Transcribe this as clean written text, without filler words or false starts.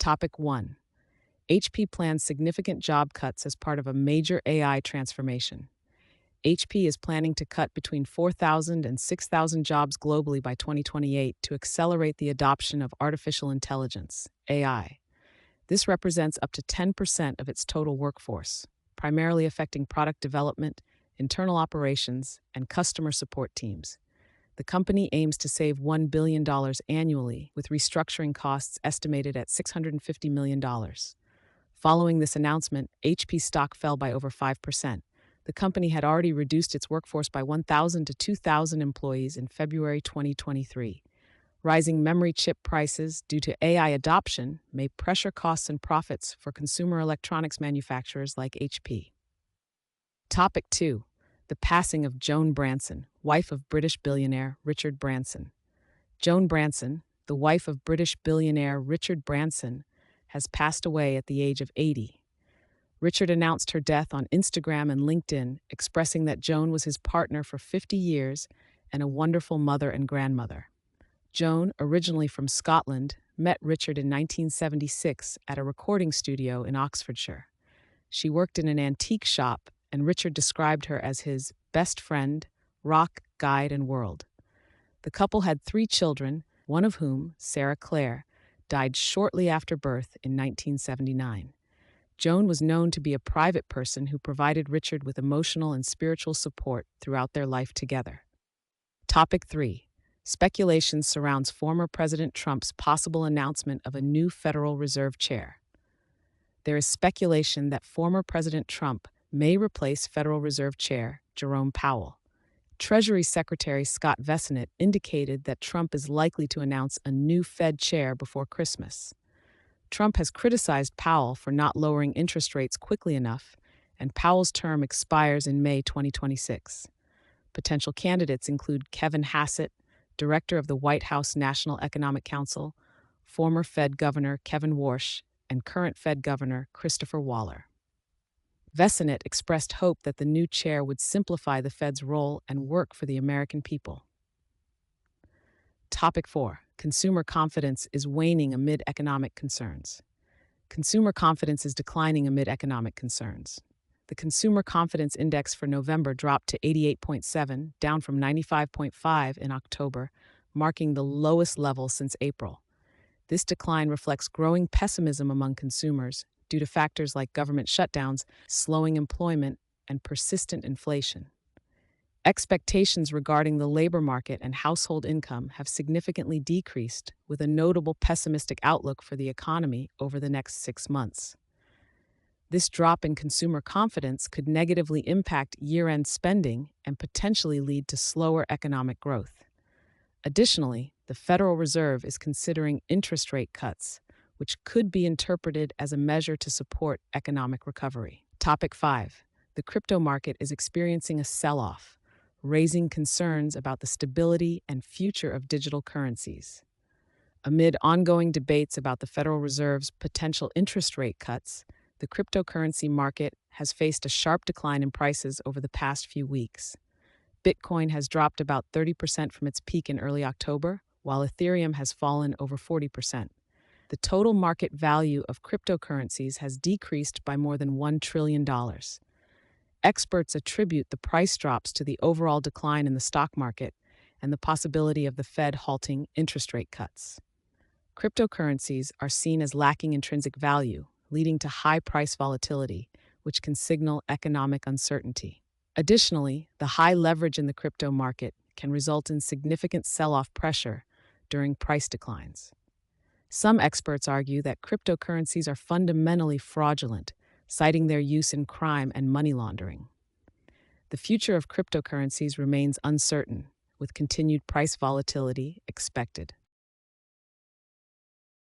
Topic 1. HP plans significant job cuts as part of a major AI transformation. HP is planning to cut between 4,000 and 6,000 jobs globally by 2028 to accelerate the adoption of artificial intelligence, AI. This represents up to 10% of its total workforce, primarily affecting product development, internal operations, and customer support teams. The company aims to save $1 billion annually, with restructuring costs estimated at $650 million. Following this announcement, HP stock fell by over 5%. The company had already reduced its workforce by 1,000 to 2,000 employees in February 2023. Rising memory chip prices due to AI adoption may pressure costs and profits for consumer electronics manufacturers like HP. Topic 2. The passing of Joan Branson, wife of British billionaire Richard Branson. Joan Branson, the wife of British billionaire Richard Branson, has passed away at the age of 80. Richard announced her death on Instagram and LinkedIn, expressing that Joan was his partner for 50 years and a wonderful mother and grandmother. Joan, originally from Scotland, met Richard in 1976 at a recording studio in Oxfordshire. She worked in an antique shop, and Richard described her as his best friend, rock, guide, and world. The couple had 3 children, one of whom, Sarah Clare, died shortly after birth in 1979. Joan was known to be a private person who provided Richard with emotional and spiritual support throughout their life together. Topic 3. Speculation surrounds former President Trump's possible announcement of a new Federal Reserve chair. There is speculation that former President Trump may replace Federal Reserve Chair Jerome Powell. Treasury Secretary Scott Bessent indicated that Trump is likely to announce a new Fed chair before Christmas. Trump has criticized Powell for not lowering interest rates quickly enough, and Powell's term expires in May 2026. Potential candidates include Kevin Hassett, director of the White House National Economic Council, former Fed Governor Kevin Warsh, and current Fed Governor Christopher Waller. Bessent expressed hope that the new chair would simplify the Fed's role and work for the American people. Topic 4. Consumer confidence is waning amid economic concerns. Consumer confidence is declining amid economic concerns. The Consumer Confidence Index for November dropped to 88.7, down from 95.5 in October, marking the lowest level since April. This decline reflects growing pessimism among consumers due to factors like government shutdowns, slowing employment, and persistent inflation. Expectations regarding the labor market and household income have significantly decreased, with a notable pessimistic outlook for the economy over the next 6 months. This drop in consumer confidence could negatively impact year-end spending and potentially lead to slower economic growth. Additionally, the Federal Reserve is considering interest rate cuts, which could be interpreted as a measure to support economic recovery. Topic 5. The crypto market is experiencing a sell-off, raising concerns about the stability and future of digital currencies. Amid ongoing debates about the Federal Reserve's potential interest rate cuts, the cryptocurrency market has faced a sharp decline in prices over the past few weeks. Bitcoin has dropped about 30% from its peak in early October, while Ethereum has fallen over 40%. The total market value of cryptocurrencies has decreased by more than $1 trillion. Experts attribute the price drops to the overall decline in the stock market and the possibility of the Fed halting interest rate cuts. Cryptocurrencies are seen as lacking intrinsic value, leading to high price volatility, which can signal economic uncertainty. Additionally, the high leverage in the crypto market can result in significant sell-off pressure during price declines. Some experts argue that cryptocurrencies are fundamentally fraudulent, citing their use in crime and money laundering. The future of cryptocurrencies remains uncertain, with continued price volatility expected.